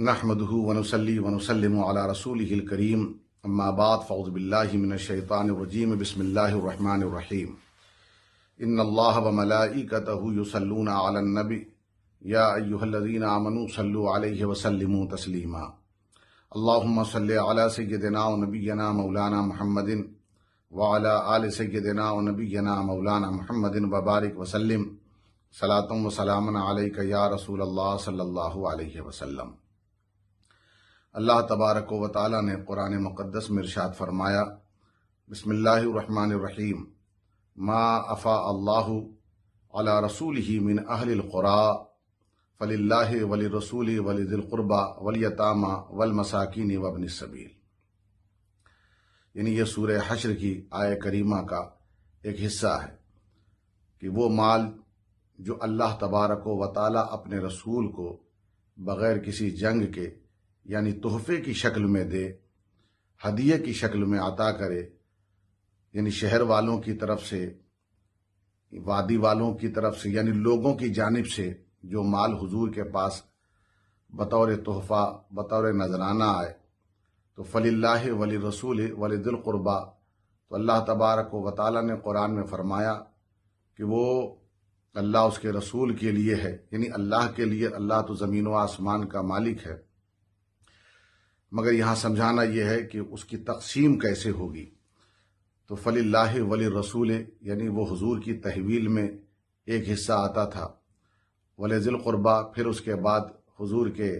نحمده ونصلي ونسلم على رسوله الكريم اما بعد فاعوذ بالله من الشيطان الرجيم بسم الله الرحمن الرحيم ان الله وملائكته يصلون على النبي يا ايها الذين امنوا صلوا عليه وسلموا تسليما اللهم صل على سيدنا ونبينا مولانا محمد وعلى آل سيدنا ونبينا مولانا محمد وبارك وسلم صلاة وسلاما عليك يا رسول اللہ صلی اللہ علیہ وسلم۔ اللہ تبارک و تعالی نے قرآن مقدس میں ارشاد فرمایا، بسم اللہ الرحمن الرحیم، ما افاء اللہ علی رسولہ من اہل القرى فللہ وللرسول ولذی القربى والیتامى والمساکین وابن السبیل۔ یعنی یہ سورہ حشر کی آیہ کریمہ کا ایک حصہ ہے کہ وہ مال جو اللہ تبارک و تعالی اپنے رسول کو بغیر کسی جنگ کے یعنی تحفے کی شکل میں دے، ہدیے کی شکل میں عطا کرے، یعنی شہر والوں کی طرف سے، وادی والوں کی طرف سے، یعنی لوگوں کی جانب سے جو مال حضور کے پاس بطور تحفہ بطور نذرانہ آئے تو فللہ وللرسول ولذی القربى، تو اللہ تبارک و تعالی نے قرآن میں فرمایا کہ وہ اللہ اس کے رسول کے لیے ہے، یعنی اللہ کے لیے۔ اللہ تو زمین و آسمان کا مالک ہے، مگر یہاں سمجھانا یہ ہے کہ اس کی تقسیم کیسے ہوگی۔ تو فللہ وللرسول یعنی وہ حضور کی تحویل میں ایک حصہ آتا تھا، ولذی القربى پھر اس کے بعد حضور کے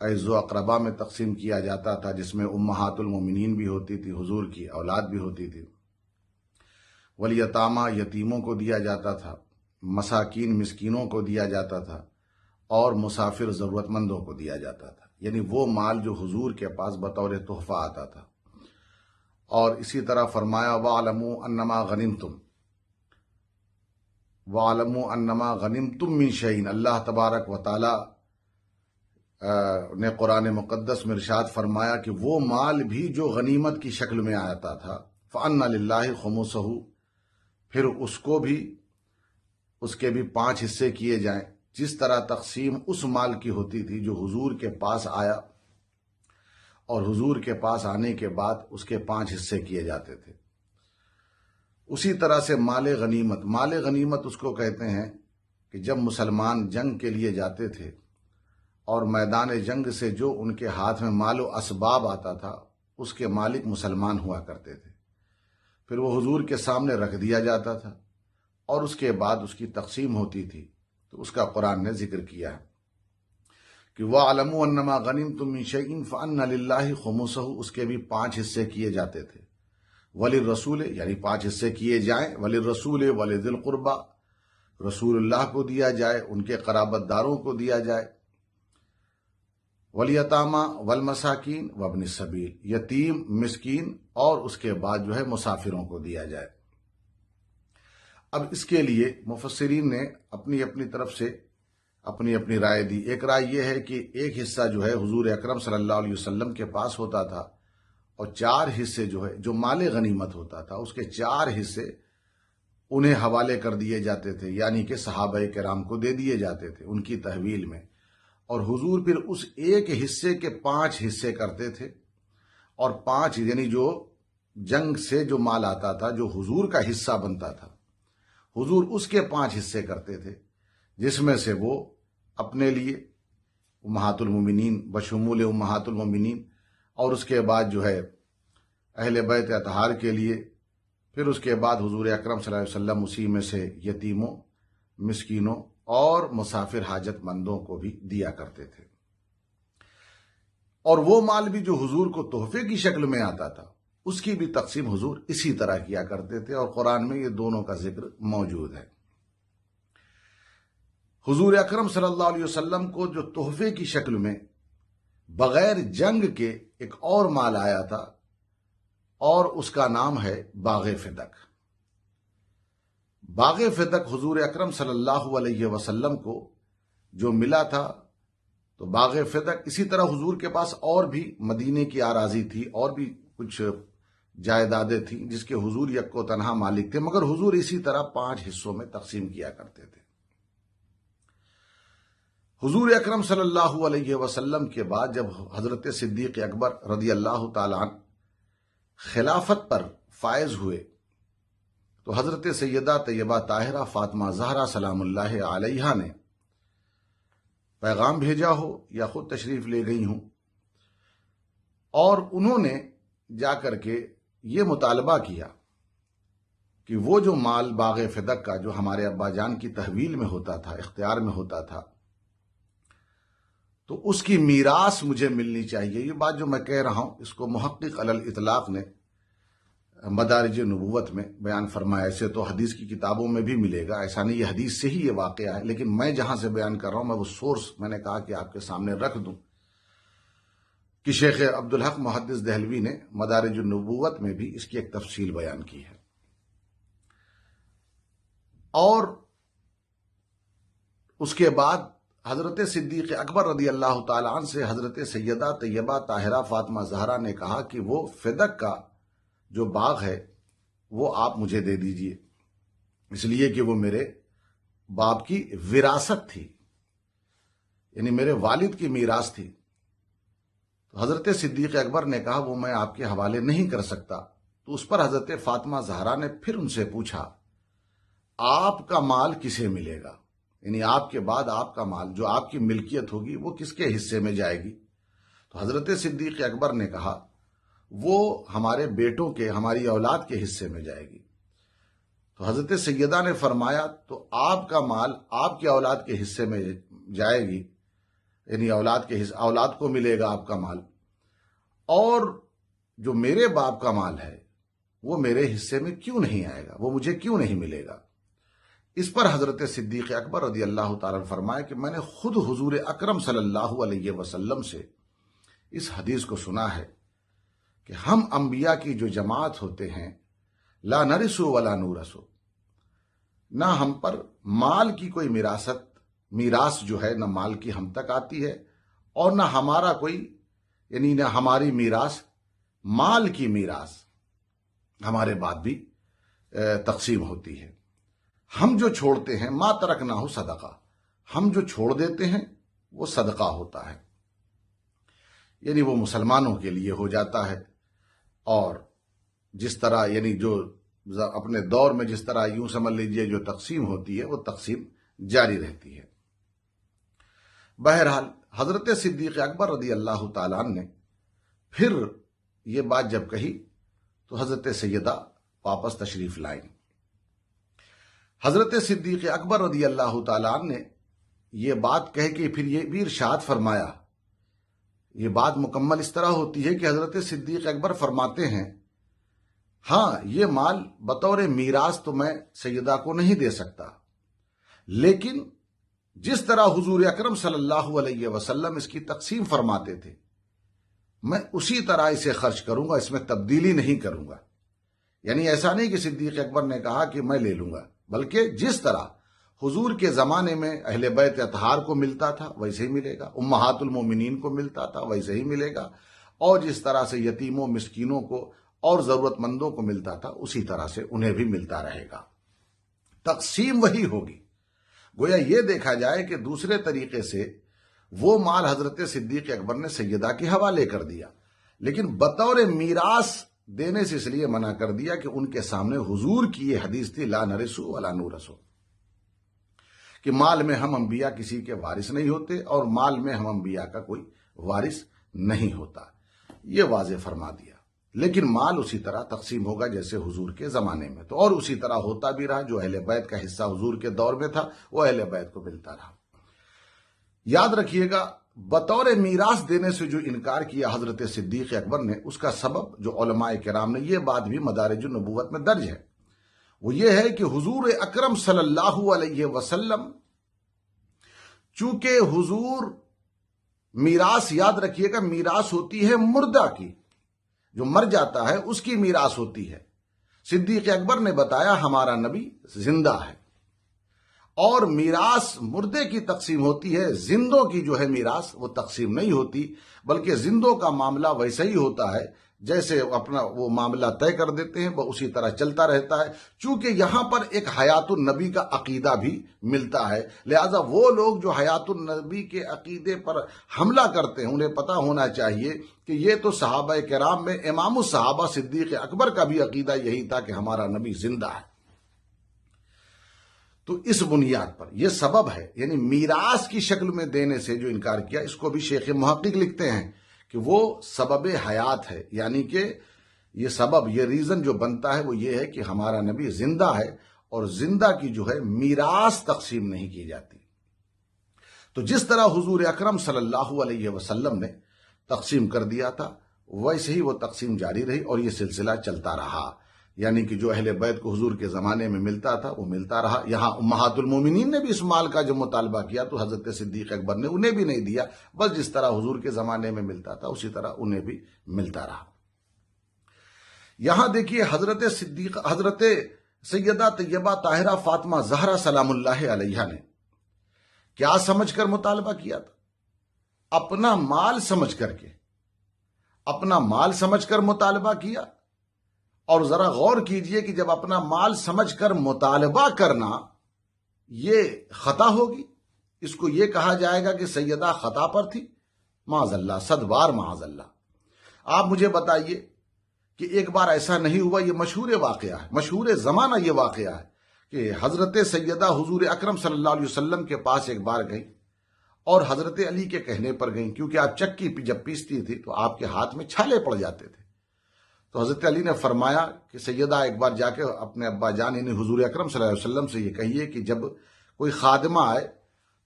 اعز و اقربا میں تقسیم کیا جاتا تھا، جس میں امہات المومنین بھی ہوتی تھی، حضور کی اولاد بھی ہوتی تھی، والیتامى یتیموں کو دیا جاتا تھا، مساکین مسکینوں کو دیا جاتا تھا، اور مسافر ضرورت مندوں کو دیا جاتا تھا، یعنی وہ مال جو حضور کے پاس بطور تحفہ آتا تھا۔ اور اسی طرح فرمایا وَاعْلَمُوا أَنَّمَا غَنِمْتُمْ وَاعْلَمُوا أَنَّمَا غَنِمْتُمْ مِنْ شَيْءٍ۔ اللہ تبارک و تعالی نے قرآن مقدس میں ارشاد فرمایا کہ وہ مال بھی جو غنیمت کی شکل میں آتا تھا فَأَنَّ لِلَّهِ خُمُسَهُ، پھر اس کے بھی 5 حصے کیے جائیں، جس طرح تقسیم اس مال کی ہوتی تھی جو حضور کے پاس آیا، اور حضور کے پاس آنے کے بعد اس کے 5 حصے کیے جاتے تھے۔ اسی طرح سے مال غنیمت اس کو کہتے ہیں کہ جب مسلمان جنگ کے لیے جاتے تھے اور میدان جنگ سے جو ان کے ہاتھ میں مال و اسباب آتا تھا اس کے مالک مسلمان ہوا کرتے تھے، پھر وہ حضور کے سامنے رکھ دیا جاتا تھا اور اس کے بعد اس کی تقسیم ہوتی تھی۔ تو اس کا قرآن نے ذکر کیا ہے کہ وَاعْلَمُوا أَنَّمَا غَنِمْتُم مِّن شَيْءٍ فَأَنَّ لِلَّهِ خُمُسَهُ، اس کے بھی 5 حصے کیے جاتے تھے، وَلِلرَّسُولِ یعنی 5 حصے کیے جائیں، وَلِلرَّسُولِ وَلِذِي الْقُرْبَى رسول اللہ کو دیا جائے، ان کے قرابت داروں کو دیا جائے، وَالْيَتَامَى وَالْمَسَاكِينِ وَابْنِ السَّبِيلِ یتیم مسکین، اور اس کے بعد جو ہے مسافروں کو دیا جائے۔ اب اس کے لیے مفسرین نے اپنی طرف سے اپنی رائے دی۔ ایک رائے یہ ہے کہ ایک حصہ جو ہے حضور اکرم صلی اللہ علیہ وسلم کے پاس ہوتا تھا، اور 4 حصے جو مال غنیمت ہوتا تھا اس کے 4 حصے انہیں حوالے کر دیے جاتے تھے، یعنی کہ صحابہ کرام کو دے دیے جاتے تھے ان کی تحویل میں، اور حضور پھر اس ایک حصے کے 5 حصے کرتے تھے، اور 5 یعنی جو جنگ سے جو مال آتا تھا جو حضور کا حصہ بنتا تھا، حضور اس کے 5 حصے کرتے تھے، جس میں سے وہ اپنے لیے امہات المومنین بشمول امہات المومنین، اور اس کے بعد جو ہے اہل بیت اطہار کے لیے، پھر اس کے بعد حضور اکرم صلی اللہ علیہ وسلم اسی میں سے یتیموں مسکینوں اور مسافر حاجت مندوں کو بھی دیا کرتے تھے۔ اور وہ مال بھی جو حضور کو تحفے کی شکل میں آتا تھا اس کی بھی تقسیم حضور اسی طرح کیا کرتے تھے، اور قرآن میں یہ دونوں کا ذکر موجود ہے۔ حضور اکرم صلی اللہ علیہ وسلم کو جو تحفے کی شکل میں بغیر جنگ کے ایک اور مال آیا تھا، اور اس کا نام ہے باغ فدق۔ باغ فدق حضور اکرم صلی اللہ علیہ وسلم کو جو ملا تھا، تو باغ فدق اسی طرح حضور کے پاس اور بھی مدینے کی اراضی تھی، اور بھی کچھ جائیدادیں تھیں جس کے حضور یک و تنہا مالک تھے، مگر حضور اسی طرح 5 حصوں میں تقسیم کیا کرتے تھے۔ حضور اکرم صلی اللہ علیہ وسلم کے بعد جب حضرت صدیق اکبر رضی اللہ تعالیٰ عنہ خلافت پر فائز ہوئے تو حضرت سیدہ طیبہ طاہرہ فاطمہ زہرا سلام اللہ علیہا نے پیغام بھیجا ہو یا خود تشریف لے گئی ہوں، اور انہوں نے جا کر کے یہ مطالبہ کیا کہ وہ جو مال باغ فدق کا جو ہمارے ابا جان کی تحویل میں ہوتا تھا، اختیار میں ہوتا تھا، تو اس کی میراث مجھے ملنی چاہیے۔ یہ بات جو میں کہہ رہا ہوں اس کو محقق علی الاطلاق نے مدارج نبوت میں بیان فرمایا۔ ایسے تو حدیث کی کتابوں میں بھی ملے گا، ایسا نہیں یہ حدیث سے ہی یہ واقعہ ہے، لیکن میں جہاں سے بیان کر رہا ہوں میں وہ سورس میں نے کہا کہ آپ کے سامنے رکھ دوں کہ شیخ عبدالحق محدث دہلوی نے مدارج النبوت میں بھی اس کی ایک تفصیل بیان کی ہے۔ اور اس کے بعد حضرت صدیق اکبر رضی اللہ تعالیٰ عنہ سے حضرت سیدہ طیبہ طاہرہ فاطمہ زہرا نے کہا کہ وہ فدق کا جو باغ ہے وہ آپ مجھے دے دیجئے، اس لیے کہ وہ میرے باپ کی وراثت تھی، یعنی میرے والد کی میراث تھی۔ تو حضرت صدیق اکبر نے کہا وہ میں آپ کے حوالے نہیں کر سکتا۔ تو اس پر حضرت فاطمہ زہرا نے پھر ان سے پوچھا آپ کا مال کسے ملے گا، یعنی آپ کے بعد آپ کا مال جو آپ کی ملکیت ہوگی وہ کس کے حصے میں جائے گی؟ تو حضرت صدیق اکبر نے کہا وہ ہمارے بیٹوں کے، ہماری اولاد کے حصے میں جائے گی۔ تو حضرت سیدہ نے فرمایا تو آپ کا مال آپ کی اولاد کے حصے میں جائے گی، یعنی اولاد کو ملے گا آپ کا مال، اور جو میرے باپ کا مال ہے وہ میرے حصے میں کیوں نہیں آئے گا، وہ مجھے کیوں نہیں ملے گا؟ اس پر حضرت صدیق اکبر رضی اللہ تعالیٰ فرمایا کہ میں نے خود حضور اکرم صلی اللہ علیہ وسلم سے اس حدیث کو سنا ہے کہ ہم انبیاء کی جو جماعت ہوتے ہیں لا نرثو ولا نورثو، نہ ہم پر مال کی کوئی میراث جو ہے، نہ مال کی ہم تک آتی ہے، اور نہ ہمارا کوئی، یعنی نہ ہماری میراث مال کی میراث ہمارے بعد بھی تقسیم ہوتی ہے۔ ہم جو چھوڑتے ہیں ما ترکنا ہو صدقہ، ہم جو چھوڑ دیتے ہیں وہ صدقہ ہوتا ہے، یعنی وہ مسلمانوں کے لیے ہو جاتا ہے۔ اور جس طرح یعنی جو اپنے دور میں جس طرح یوں سمجھ لیجئے جو تقسیم ہوتی ہے وہ تقسیم جاری رہتی ہے۔ بہرحال حضرت صدیق اکبر رضی اللہ تعالیٰ عنہ نے پھر یہ بات جب کہی تو حضرت سیدہ واپس تشریف لائیں۔ حضرت صدیق اکبر رضی اللہ تعالیٰ عنہ نے یہ بات کہہ کے پھر یہ بھی ارشاد فرمایا۔ یہ بات مکمل اس طرح ہوتی ہے کہ حضرت صدیق اکبر فرماتے ہیں ہاں یہ مال بطور میراث تو میں سیدہ کو نہیں دے سکتا، لیکن جس طرح حضور اکرم صلی اللہ علیہ وسلم اس کی تقسیم فرماتے تھے میں اسی طرح اسے خرچ کروں گا، اس میں تبدیلی نہیں کروں گا۔ یعنی ایسا نہیں کہ صدیق اکبر نے کہا کہ میں لے لوں گا، بلکہ جس طرح حضور کے زمانے میں اہل بیت اطہار کو ملتا تھا ویسے ہی ملے گا، امہات المومنین کو ملتا تھا ویسے ہی ملے گا، اور جس طرح سے یتیموں، مسکینوں کو اور ضرورت مندوں کو ملتا تھا اسی طرح سے انہیں بھی ملتا رہے گا۔ تقسیم وہی ہوگی۔ گویا یہ دیکھا جائے کہ دوسرے طریقے سے وہ مال حضرت صدیق اکبر نے سیدہ کے حوالے کر دیا، لیکن بطور میراث دینے سے اس لیے منع کر دیا کہ ان کے سامنے حضور کی یہ حدیث تھی لا نرثو ولا نورثو، کہ مال میں ہم انبیاء کسی کے وارث نہیں ہوتے اور مال میں ہم انبیاء کا کوئی وارث نہیں ہوتا، یہ واضح فرما دیا۔ لیکن مال اسی طرح تقسیم ہوگا جیسے حضور کے زمانے میں، تو اور اسی طرح ہوتا بھی رہا۔ جو اہل بیت کا حصہ حضور کے دور میں تھا وہ اہل بیت کو ملتا رہا۔ یاد رکھیے گا بطور میراث دینے سے جو انکار کیا حضرت صدیق اکبر نے، اس کا سبب جو علماء کرام نے، یہ بات بھی مدارج النبوت میں درج ہے، وہ یہ ہے کہ حضور اکرم صلی اللہ علیہ وسلم چونکہ حضور میراث، یاد رکھیے گا میراث ہوتی ہے مردہ کی، جو مر جاتا ہے اس کی میراث ہوتی ہے۔ صدیق اکبر نے بتایا ہمارا نبی زندہ ہے، اور میراث مردے کی تقسیم ہوتی ہے، زندوں کی جو ہے میراث وہ تقسیم نہیں ہوتی، بلکہ زندوں کا معاملہ ویسے ہی ہوتا ہے جیسے اپنا وہ معاملہ طے کر دیتے ہیں وہ اسی طرح چلتا رہتا ہے، چونکہ یہاں پر ایک حیات النبی کا عقیدہ بھی ملتا ہے، لہذا وہ لوگ جو حیات النبی کے عقیدے پر حملہ کرتے ہیں انہیں پتہ ہونا چاہیے کہ یہ تو صحابہ کرام میں امام الصحابہ صدیق اکبر کا بھی عقیدہ یہی تھا کہ ہمارا نبی زندہ ہے۔ تو اس بنیاد پر یہ سبب ہے، یعنی میراث کی شکل میں دینے سے جو انکار کیا، اس کو بھی شیخ محقق لکھتے ہیں کہ وہ سبب حیات ہے، یعنی کہ یہ سبب، یہ ریزن جو بنتا ہے وہ یہ ہے کہ ہمارا نبی زندہ ہے اور زندہ کی جو ہے میراث تقسیم نہیں کی جاتی۔ تو جس طرح حضور اکرم صلی اللہ علیہ وسلم نے تقسیم کر دیا تھا ویسے ہی وہ تقسیم جاری رہی اور یہ سلسلہ چلتا رہا، یعنی کہ جو اہل بیت کو حضور کے زمانے میں ملتا تھا وہ ملتا رہا۔ یہاں امہات المومنین نے بھی اس مال کا جو مطالبہ کیا تو حضرت صدیق اکبر نے انہیں بھی نہیں دیا، بس جس طرح حضور کے زمانے میں ملتا تھا اسی طرح انہیں بھی ملتا رہا۔ یہاں دیکھیے حضرت سیدہ طیبہ طاہرہ فاطمہ زہرا سلام اللہ علیہا نے کیا سمجھ کر مطالبہ کیا تھا؟ اپنا مال سمجھ کر مطالبہ کیا۔ اور ذرا غور کیجئے کہ جب اپنا مال سمجھ کر مطالبہ کرنا یہ خطا ہوگی، اس کو یہ کہا جائے گا کہ سیدہ خطا پر تھی؟ معاذ اللہ، صد بار معاذ اللہ۔ آپ مجھے بتائیے کہ ایک بار ایسا نہیں ہوا؟ یہ مشہور واقعہ ہے، مشہور زمانہ یہ واقعہ ہے کہ حضرت سیدہ حضور اکرم صلی اللہ علیہ وسلم کے پاس ایک بار گئیں اور حضرت علی کے کہنے پر گئیں، کیونکہ آپ چکی جب پیستی تھی تو آپ کے ہاتھ میں چھالے پڑ جاتے تھے۔ تو حضرت علی نے فرمایا کہ سیدہ ایک بار جا کے اپنے ابا جان یعنی حضور اکرم صلی اللہ علیہ وسلم سے یہ کہیے کہ جب کوئی خادمہ آئے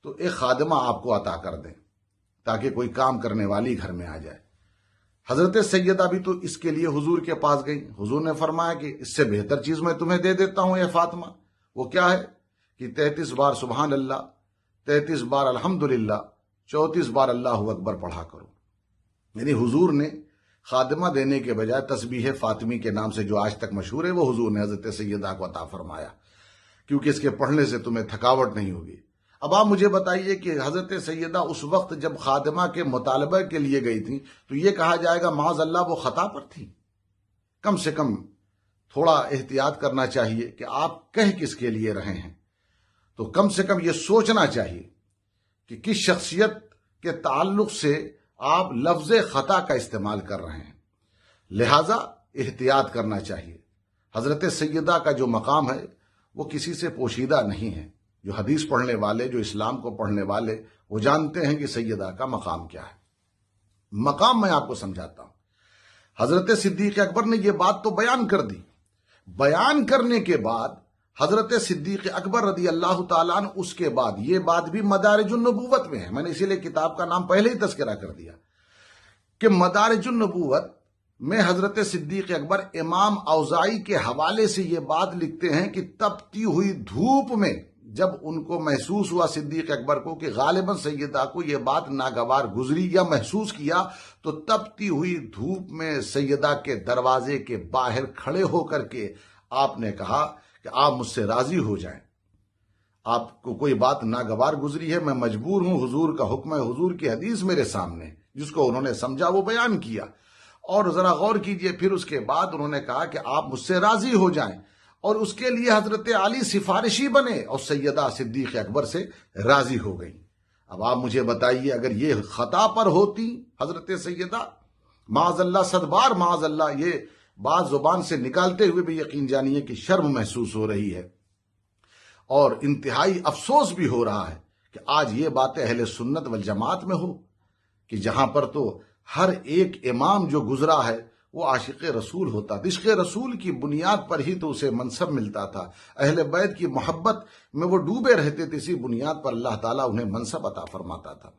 تو ایک خادمہ آپ کو عطا کر دیں تاکہ کوئی کام کرنے والی گھر میں آ جائے۔ حضرت سیدہ بھی تو اس کے لیے حضور کے پاس گئی۔ حضور نے فرمایا کہ اس سے بہتر چیز میں تمہیں دے دیتا ہوں اے فاطمہ، وہ کیا ہے کہ 33 بار سبحان اللہ، 33 بار الحمدللہ، 34 بار اللہ اکبر پڑھا کرو۔ یعنی حضور نے خادمہ دینے کے بجائے تسبیح فاطمی کے نام سے جو آج تک مشہور ہے وہ حضور نے حضرت سیدہ کو عطا فرمایا، کیونکہ اس کے پڑھنے سے تمہیں تھکاوٹ نہیں ہوگی۔ اب آپ مجھے بتائیے کہ حضرت سیدہ اس وقت جب خادمہ کے مطالبہ کے لیے گئی تھی تو یہ کہا جائے گا معاذ اللہ وہ خطا پر تھی؟ کم سے کم تھوڑا احتیاط کرنا چاہیے کہ آپ کہہ کس کے لیے رہے ہیں، تو کم سے کم یہ سوچنا چاہیے کہ کس شخصیت کے تعلق سے آپ لفظ خطا کا استعمال کر رہے ہیں، لہذا احتیاط کرنا چاہیے۔ حضرت سیدہ کا جو مقام ہے وہ کسی سے پوشیدہ نہیں ہے، جو حدیث پڑھنے والے، جو اسلام کو پڑھنے والے وہ جانتے ہیں کہ سیدہ کا مقام کیا ہے۔ مقام میں آپ کو سمجھاتا ہوں۔ حضرت صدیق اکبر نے یہ بات تو بیان کر دی، بیان کرنے کے بعد حضرت صدیق اکبر رضی اللہ تعالیٰ عنہ اس کے بعد یہ بات بھی مدارج النبوت میں ہے، میں نے اسی لیے کتاب کا نام پہلے ہی تذکرہ کر دیا کہ مدارج النبوت میں حضرت صدیق اکبر امام اوزاعی کے حوالے سے یہ بات لکھتے ہیں کہ تپتی ہوئی دھوپ میں جب ان کو محسوس ہوا صدیق اکبر کو کہ غالباً سیدہ کو یہ بات ناگوار گزری یا محسوس کیا، تو تپتی ہوئی دھوپ میں سیدہ کے دروازے کے باہر کھڑے ہو کر کے آپ نے کہا کہ آپ مجھ سے راضی ہو جائیں، آپ کو کوئی بات ناگوار گزری ہے، میں مجبور ہوں، حضور کا حکم ہے، حضور کی حدیث میرے سامنے، جس کو انہوں نے سمجھا وہ بیان کیا۔ اور ذرا غور کیجئے، پھر اس کے بعد انہوں نے کہا کہ آپ مجھ سے راضی ہو جائیں، اور اس کے لیے حضرت علی سفارشی بنے اور سیدہ صدیق اکبر سے راضی ہو گئی۔ اب آپ مجھے بتائیے اگر یہ خطا پر ہوتی حضرت سیدہ، معاذ اللہ، صد بار معاذ اللہ، یہ بات زبان سے نکالتے ہوئے بھی یقین جانیے کہ شرم محسوس ہو رہی ہے اور انتہائی افسوس بھی ہو رہا ہے کہ آج یہ باتیں اہل سنت والجماعت میں ہو کہ جہاں پر تو ہر ایک امام جو گزرا ہے وہ عاشق رسول ہوتا، عشق رسول کی بنیاد پر ہی تو اسے منصب ملتا تھا، اہل بیت کی محبت میں وہ ڈوبے رہتے تھے، اسی بنیاد پر اللہ تعالیٰ انہیں منصب عطا فرماتا تھا۔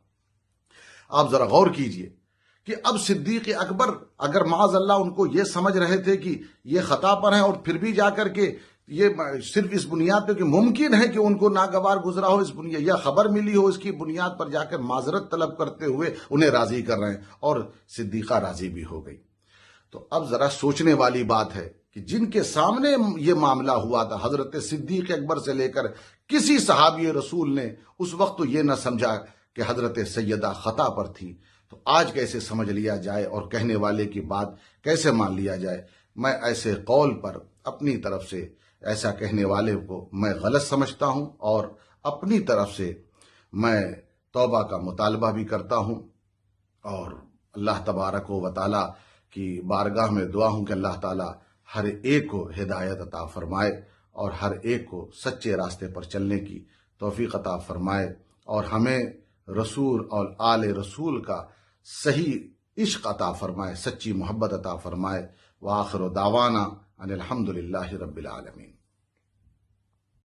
آپ ذرا غور کیجئے کہ اب صدیق اکبر اگر معاذ اللہ ان کو یہ سمجھ رہے تھے کہ یہ خطا پر ہیں اور پھر بھی جا کر کے یہ صرف اس بنیاد پہ کہ ممکن ہے کہ ان کو ناگوار گزرا ہو، اس بنیاد یا خبر ملی ہو، اس کی بنیاد پر جا کر معذرت طلب کرتے ہوئے انہیں راضی کر رہے ہیں، اور صدیقہ راضی بھی ہو گئی۔ تو اب ذرا سوچنے والی بات ہے کہ جن کے سامنے یہ معاملہ ہوا تھا حضرت صدیق اکبر سے لے کر کسی صحابی رسول نے اس وقت تو یہ نہ سمجھا کہ حضرت سیدہ خطا پر تھی، تو آج کیسے سمجھ لیا جائے اور کہنے والے کی بات کیسے مان لیا جائے؟ میں ایسے قول پر اپنی طرف سے ایسا کہنے والے کو میں غلط سمجھتا ہوں، اور اپنی طرف سے میں توبہ کا مطالبہ بھی کرتا ہوں، اور اللہ تبارک و تعالی کی بارگاہ میں دعا ہوں کہ اللہ تعالی ہر ایک کو ہدایت عطا فرمائے اور ہر ایک کو سچے راستے پر چلنے کی توفیق عطا فرمائے، اور ہمیں رسول اور آل رسول کا صحیح عشق عطا فرمائے، سچی محبت عطا فرمائے۔ وآخر دعوانا ان الحمد للہ رب العالمین۔